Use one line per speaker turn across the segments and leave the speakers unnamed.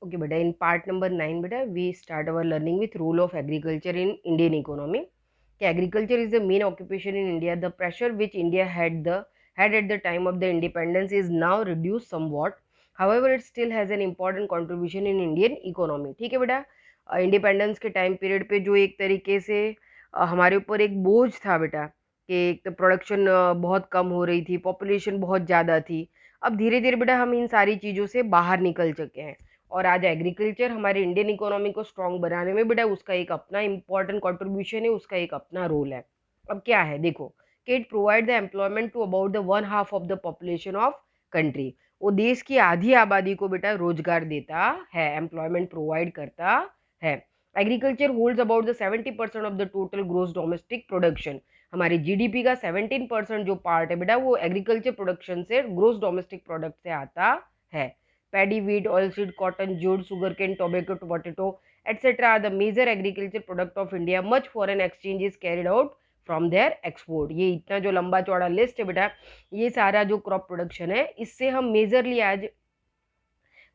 Okay बेटा, in part number 9 बेटा we start our learning with rule of agriculture in Indian economy. कि agriculture is the main occupation in India. The pressure which India had at the time of the independence is now reduced somewhat. However, it still has an important contribution in Indian economy. ठीक है बेटा, independence के time period पे जो एक तरीके से हमारे ऊपर एक बोझ था बेटा, कि एक तो प्रोडक्शन बहुत कम हो रही थी, पॉपुलेशन बहुत ज़्यादा थी. अब धीरे धीरे बेटा हम इन सारी चीज़ों से बाहर निकल चुके हैं, और आज एग्रीकल्चर हमारे इंडियन इकोनॉमी को स्ट्रॉन्ग बनाने में बेटा उसका एक अपना इम्पॉर्टेंट कंट्रीब्यूशन है, उसका एक अपना रोल है. अब क्या है देखो, कि it provide the employment to about the one half of the population of country. वो देश की आधी आबादी को बेटा रोजगार देता है, एम्प्लॉयमेंट प्रोवाइड करता है. Agriculture holds about the 70% of the total gross domestic production. हमारी जीडीपी का 17% जो पार्ट है बेटा वो एग्रीकल्चर प्रोडक्शन से, ग्रोस डोमेस्टिक प्रोडक्ट से आता है. Paddy, wheat, oilseed, cotton, jute, sugarcane, tobacco, potato, etc. are the major agriculture product of India. Much foreign exchange is carried out from their export. ये इतना जो लंबा चौड़ा लिस्ट है बेटा, ये सारा जो क्रॉप प्रोडक्शन है, इससे हम मेजरली आज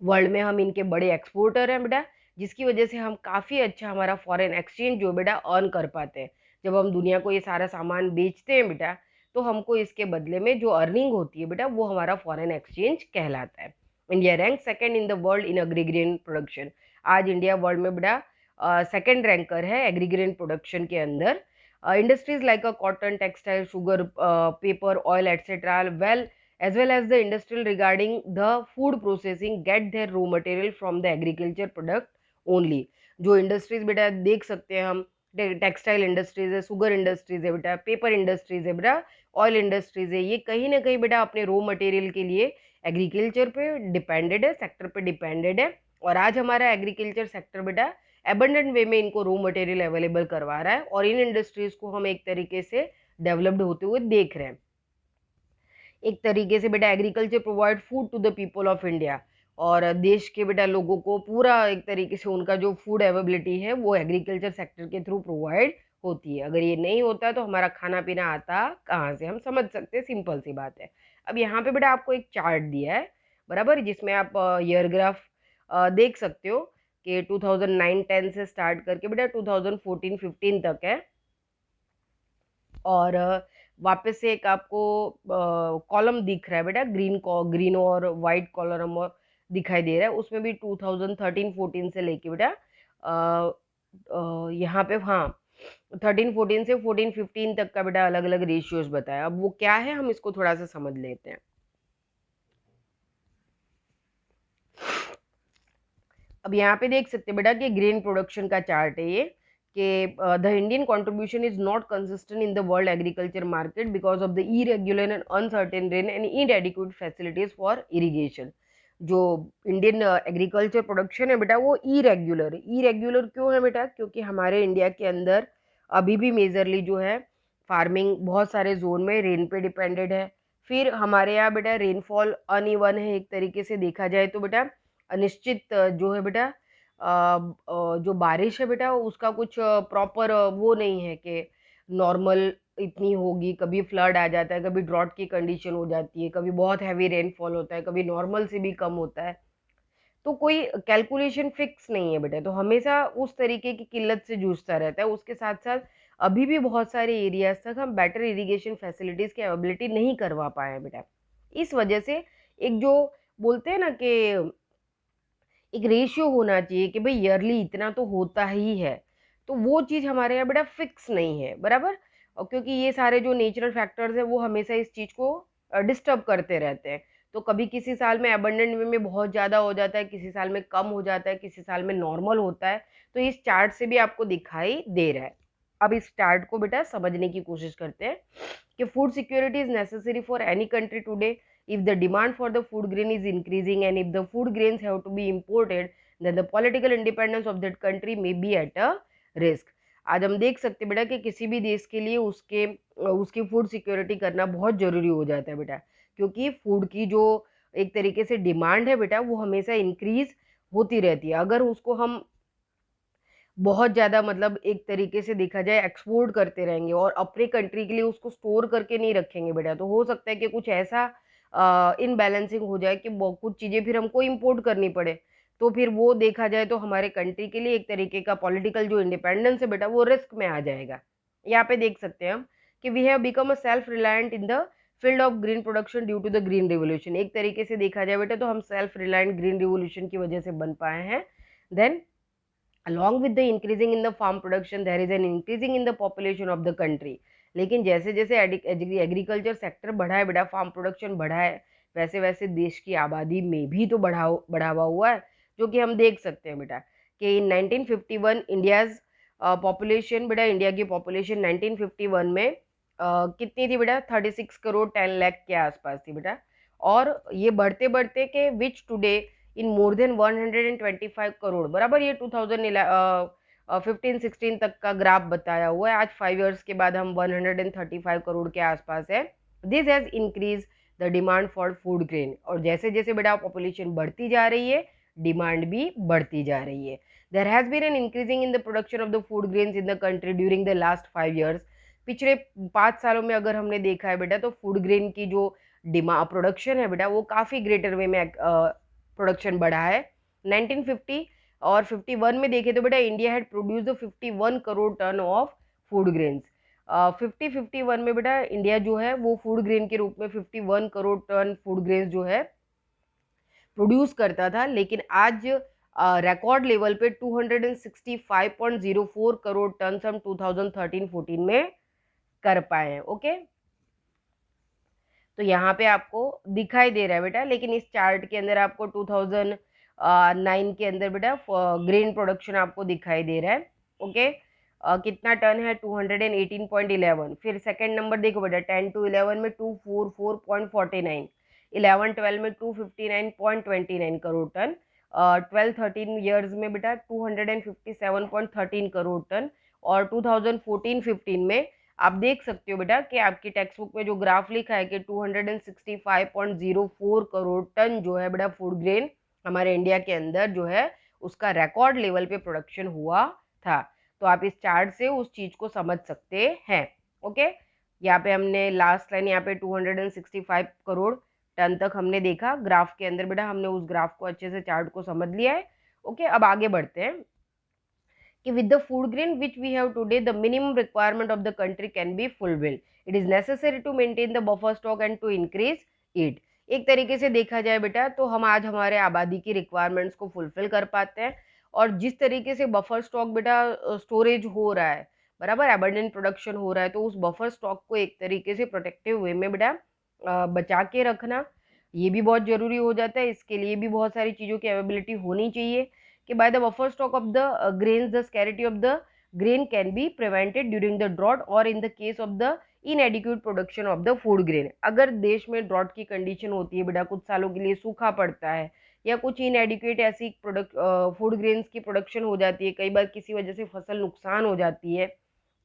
वर्ल्ड में हम इनके बड़े एक्सपोर्टर हैं बेटा, जिसकी वजह से हम काफ़ी अच्छा हमारा फॉरेन एक्सचेंज जो बेटा अर्न कर पाते हैं. जब हम दुनिया को ये सारा सामान बेचते हैं बेटा, तो हमको इसके बदले में जो अर्निंग होती है बेटा वो हमारा फॉरेन एक्सचेंज कहलाता है. India rank second in the world in agri grain production. आज इंडिया वर्ल्ड में बेटा सेकंड रैंकर है एग्रीग्रेन प्रोडक्शन के अंदर. Industries like a cotton, textile, sugar, paper, oil etcetera well as well as the industrial regarding the food processing get their raw material from the agriculture product only. जो industries बेटा देख सकते हैं हम, textile industries है, sugar industries है बेटा, paper industries है बेटा, ऑयल इंडस्ट्रीज है, ये कहीं ना कहीं बेटा अपने रॉ मटेरियल के लिए एग्रीकल्चर पे डिपेंडेड है, सेक्टर पे डिपेंडेड है. और आज हमारा एग्रीकल्चर सेक्टर बेटा एबंडेंट वे में इनको रॉ मटेरियल अवेलेबल करवा रहा है, और इन इंडस्ट्रीज को हम एक तरीके से डेवलप्ड होते हुए देख रहे हैं. एक तरीके से बेटा agriculture provide food to the people of India, और देश के बेटा लोगों को पूरा एक तरीके से उनका जो फूड अवेलेबिलिटी है वो एग्रीकल्चर सेक्टर के थ्रू प्रोवाइड होती है. अगर ये नहीं होता तो हमारा खाना पीना आता कहाँ से, हम समझ सकते हैं, सिंपल सी बात है. अब यहाँ पे बेटा आपको एक चार्ट दिया है बराबर, जिसमें आप ईयर ग्राफ देख सकते हो कि 2009-10 से स्टार्ट करके बेटा 2014-15 तक है. और वापस से एक आपको कॉलम दिख रहा है बेटा, ग्रीन और वाइट कॉलम दिखाई दे रहा है, उसमें भी 2013-14 से लेके बेटा यहाँ पे हाँ 13-14 से 14-15 तक का बेटा अलग अलग रेशियोज बताया. अब वो क्या है हम इसको थोड़ा सा समझ लेते हैं. अब यहाँ पे देख सकते हैं बेटा कि ग्रेन प्रोडक्शन का चार्ट है ये, कि the Indian contribution is not consistent in the world agriculture market because of the irregular and uncertain rain and इनएडिक्वेट facilities for irrigation. जो इंडियन एग्रीकल्चर प्रोडक्शन है बेटा वो इरेग्युलर है. इरेग्युलर क्यों है बेटा? क्योंकि हमारे इंडिया के अंदर अभी भी मेजरली जो है फार्मिंग बहुत सारे जोन में रेन पे डिपेंडेड है. फिर हमारे यहाँ बेटा रेनफॉल अनइवन है, एक तरीके से देखा जाए तो बेटा अनिश्चित जो है बेटा जो बारिश है बेटा उसका कुछ प्रॉपर वो नहीं है कि नॉर्मल इतनी होगी. कभी फ्लड आ जाता है, कभी ड्रॉट की कंडीशन हो जाती है, कभी बहुत हैवी रेनफॉल होता है, कभी नॉर्मल से भी कम होता है. तो कोई कैलकुलेशन फिक्स नहीं है बेटा, तो हमेशा उस तरीके की किल्लत से जूझता रहता है. उसके साथ साथ अभी भी बहुत सारे एरियाज तक हम बेटर इरिगेशन फैसिलिटीज की अवेलेबिलिटी नहीं करवा पाए हैं बेटा. इस वजह से एक जो बोलते हैं ना कि एक रेशियो होना चाहिए कि भाई ईयरली इतना तो होता ही है, तो वो चीज़ हमारे यहाँ बेटा फिक्स नहीं है बराबर. और क्योंकि ये सारे जो नेचुरल फैक्टर्स हैं वो हमेशा इस चीज़ को डिस्टर्ब करते रहते हैं. तो कभी किसी साल में अबंडेंट वे में बहुत ज़्यादा हो जाता है, किसी साल में कम हो जाता है, किसी साल में नॉर्मल होता है. तो इस चार्ट से भी आपको दिखाई दे रहा है. अब इस चार्ट को बेटा समझने की कोशिश करते हैं कि food security is necessary for any country today. If the demand for the food grain is increasing and if the food grains have to be imported, then the political independence of that country may be at a risk. आज हम देख सकते हैं बेटा कि किसी भी देश के लिए उसकी फूड सिक्योरिटी करना बहुत जरूरी हो जाता है बेटा, क्योंकि फूड की जो एक तरीके से डिमांड है बेटा वो हमेशा इंक्रीज होती रहती है. अगर उसको हम बहुत ज़्यादा मतलब एक तरीके से देखा जाए एक्सपोर्ट करते रहेंगे और अपने कंट्री के लिए उसको स्टोर करके नहीं रखेंगे बेटा, तो हो सकता है कि कुछ ऐसा इनबैलेंसिंग हो जाए कि कुछ चीज़ें फिर हमको इंपोर्ट करनी पड़े. तो फिर वो देखा जाए तो हमारे कंट्री के लिए एक तरीके का पॉलिटिकल जो इंडिपेंडेंस है बेटा वो रिस्क में आ जाएगा। यहाँ पे देख सकते हैं हम कि we have become a self reliant in the field of green production due to the green revolution. एक तरीके से देखा जाए बेटा तो हम सेल्फ रिलायंट ग्रीन रिवोल्यूशन की वजह से बन पाए हैं। Then along with the increasing in the farm production there is an increasing in the population of the country। लेकिन जैसे जैसे एग्रीकल्चर सेक्टर बढ़ा है बेटा, फार्म प्रोडक्शन बढ़ा है, वैसे वैसे देश की आबादी में भी तो बढ़ावा हुआ है, जो कि हम देख सकते हैं बेटा कि इन 1951 इंडियाज पॉपुलेशन बेटा, इंडिया की पॉपुलेशन 1951 में कितनी थी बेटा, 36 करोड़ 10 लाख के आसपास थी बेटा। और ये बढ़ते बढ़ते के which today in more than 125 crore, बराबर ये 2015-16 तक का ग्राफ बताया हुआ है। आज 5 इयर्स के बाद हम 135 करोड़ के आसपास है। This has increase the demand for food grain. और जैसे जैसे बेटा पॉपुलेशन बढ़ती जा रही है, डिमांड भी बढ़ती जा रही है। There has been an increasing in the production of the food grains in the country during the last 5 years. पिछले 5 सालों में अगर हमने देखा है बेटा तो फूड ग्रेन की जो डिमांड प्रोडक्शन है बेटा वो काफ़ी ग्रेटर वे में प्रोडक्शन बढ़ा है। 1950 और 51 में देखे तो बेटा India had produced 51 crore ton of food grains. 51 में बेटा इंडिया जो है वो फूड ग्रेन के रूप में 51 करोड़ टन फूड ग्रेन्स जो है प्रोड्यूस करता था। लेकिन आज रिकॉर्ड लेवल पे 265.04 करोड़ टन हम 2013-14 में कर पाए हैं। ओके, तो यहाँ पे आपको दिखाई दे रहा है बेटा, लेकिन इस चार्ट के अंदर आपको 2009 के अंदर बेटा ग्रेन प्रोडक्शन आपको दिखाई दे रहा है। ओके, कितना टन है, 218.11। फिर सेकंड नंबर देखो बेटा 10 to 11 में 244.49, 11-12 में 259.29 करोड़ टन, 12-13 ईयर्स में बेटा 257.13 करोड़ टन। और 2014-15 में आप देख सकते हो बेटा कि आपकी टेक्स्ट बुक में जो ग्राफ लिखा है कि 265.04 करोड़ टन जो है बेटा फूड ग्रेन हमारे इंडिया के अंदर जो है उसका रिकॉर्ड लेवल पे प्रोडक्शन हुआ था। तो आप इस चार्ट से उस चीज को समझ सकते हैं। ओके, यहाँ पे हमने लास्ट लाइन यहाँ पे 265 करोड़ टन तक हमने देखा ग्राफ के अंदर बेटा, हमने उस ग्राफ को अच्छे से चार्ट को समझ लिया है। ओके, अब आगे बढ़ते हैं कि with the food grain which we have today the minimum requirement of the country can be fulfilled, it is necessary to maintain the buffer stock and to increase it। एक तरीके से देखा जाए बेटा तो हम आज हमारे आबादी की रिक्वायरमेंट्स को फुलफिल कर पाते हैं। और जिस तरीके से बफर स्टॉक बेटा स्टोरेज हो रहा है, बराबर एबंडेंट प्रोडक्शन हो रहा है, तो उस बफर स्टॉक को एक तरीके से प्रोटेक्टिव वे में बेटा बचा के रखना ये भी बहुत जरूरी हो जाता है। इसके लिए भी बहुत सारी चीज़ों की अवेलेबिलिटी होनी चाहिए कि by the buffer stock of the grains the scarcity of the grain can be prevented during the drought or in the case of the inadequate production of the food grain। अगर देश में drought की condition होती है बेटा, कुछ सालों के लिए सूखा पड़ता है या कुछ इनएडिक्वेट ऐसी फूड ग्रेन्स की प्रोडक्शन हो जाती है, कई बार किसी वजह से फसल नुकसान हो जाती है,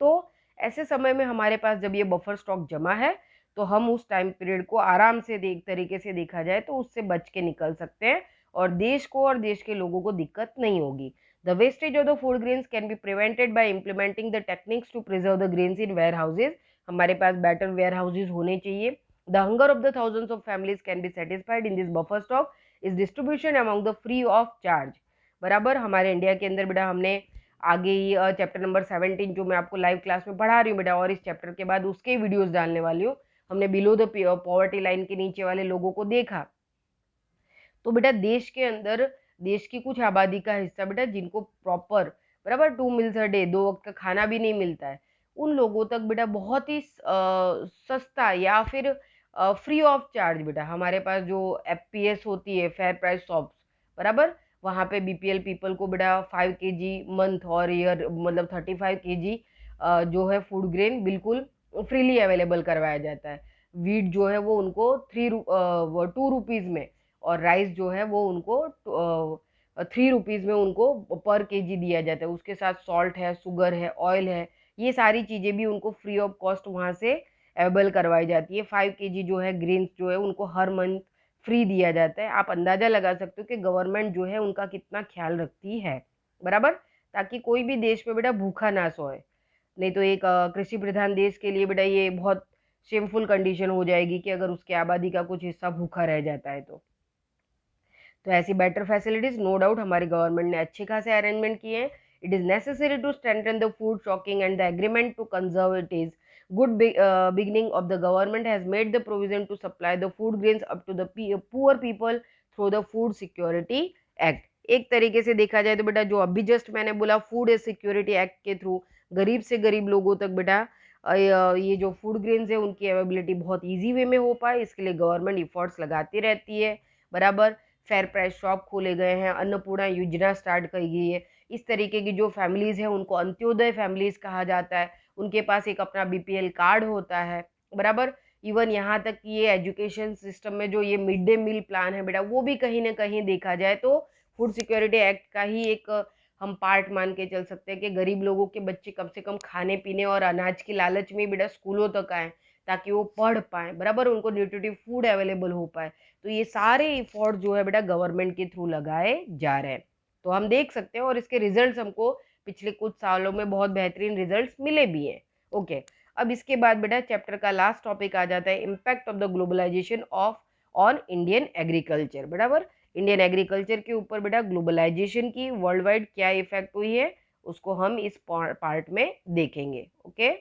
तो ऐसे समय में हमारे पास जब ये बफर स्टॉक जमा है तो हम उस टाइम पीरियड को आराम से तरीके से देखा जाए तो उससे बच के निकल सकते हैं और देश को और देश के लोगों को दिक्कत नहीं होगी। The wastage of the food grains can be prevented by implementing the techniques to preserve the grains in warehouses. हमारे पास बेटर वेयर हाउसेज होने चाहिए। The hunger of the thousands of families can be satisfied in this buffer stock is distribution among the free of charge. बराबर हमारे India के अंदर बेटा हमने आगे ही चैप्टर नंबर 17 जो मैं आपको लाइव क्लास में पढ़ा रही हूँ बेटा, और इस चैप्टर के बाद उसके वीडियोस डालने वाली हूँ, हमने बिलो द पॉवर्टी लाइन के नीचे वाले लोगों को देखा। तो बेटा देश के अंदर देश की कुछ आबादी का हिस्सा बेटा जिनको प्रॉपर बराबर 2 मील्स अ डे 2 वक्त का खाना भी नहीं मिलता है, उन लोगों तक बेटा बहुत ही सस्ता या फिर फ्री ऑफ चार्ज बेटा हमारे पास जो एफपीएस होती है फेयर प्राइस शॉप्स, बराबर वहाँ पे बीपीएल पीपल को बेटा 5 केजी मंथ और ईयर मतलब 35 केजी जो है फूड ग्रेन बिल्कुल फ्रीली अवेलेबल करवाया जाता है। वीट जो है वो उनको 2 रुपीज़ में और राइस जो है वो उनको 3 रुपीज़ में उनको पर केजी दिया जाता है। उसके साथ सॉल्ट है, शुगर है, ऑयल है, ये सारी चीज़ें भी उनको फ्री ऑफ कॉस्ट वहाँ से अवेलेबल करवाई जाती है। 5 केजी जो है ग्रेन्स जो है उनको हर मंथ फ्री दिया जाता है। आप अंदाज़ा लगा सकते हो कि गवर्नमेंट जो है उनका कितना ख्याल रखती है, बराबर, ताकि कोई भी देश में बेटा भूखा ना सोए। नहीं तो एक कृषि प्रधान देश के लिए बेटा ये बहुत शेमफुल कंडीशन हो जाएगी कि अगर उसकी आबादी का कुछ हिस्सा भूखा रह जाता है तो। तो ऐसी बेटर फैसिलिटीज नो डाउट हमारी गवर्नमेंट ने अच्छे खासे अरेंजमेंट किए हैं. It is necessary to strengthen the food stocking and the agreement to conserve it is good beginning of the government has made the provision to supply the food grains up to the poor people through the food security act. एक तरीके से देखा जाए तो बेटा जो अभी just मैंने बोला फूड सिक्योरिटी एक्ट के थ्रू गरीब से गरीब लोगों तक बेटा ये जो फूड ग्रेन्स है उनकी अवेलेबिलिटी बहुत इजी वे में हो पाए, इसके लिए गवर्नमेंट इफोर्ट्स लगाती रहती है. बराबर. फेयर प्राइस शॉप खोले गए हैं, अन्नपूर्णा योजना स्टार्ट की गई है. इस तरीके की जो फैमिलीज है उनको अंत्योदय फैमिलीज कहा जाता है, उनके पास एक अपना बीपीएल कार्ड होता है. बराबर. इवन यहाँ तक कि ये एजुकेशन सिस्टम में जो ये मिड डे मील प्लान है बेटा वो भी कहीं ना कहीं देखा जाए तो फूड सिक्योरिटी एक्ट का ही एक हम पार्ट मान के चल सकते हैं कि गरीब लोगों के बच्चे कम से कम खाने पीने और अनाज की लालच में बेटा स्कूलों तक आए ताकि वो पढ़ पाए. बराबर. उनको न्यूट्रिटिव फूड अवेलेबल हो पाए. तो ये सारे इफोर्ट जो है बेटा गवर्नमेंट के थ्रू लगाए जा रहे हैं. तो हम देख सकते हैं और इसके रिजल्ट्स हमको पिछले कुछ सालों में बहुत बेहतरीन रिजल्ट्स मिले भी हैं. ओके. अब इसके बाद बेटा चैप्टर का लास्ट टॉपिक आ जाता है impact of the globalisation of on Indian agriculture. बराबर. इंडियन एग्रीकल्चर के ऊपर बेटा ग्लोबलाइजेशन की वर्ल्ड वाइड क्या इफेक्ट हुई है उसको हम इस पार्ट में देखेंगे. ओके.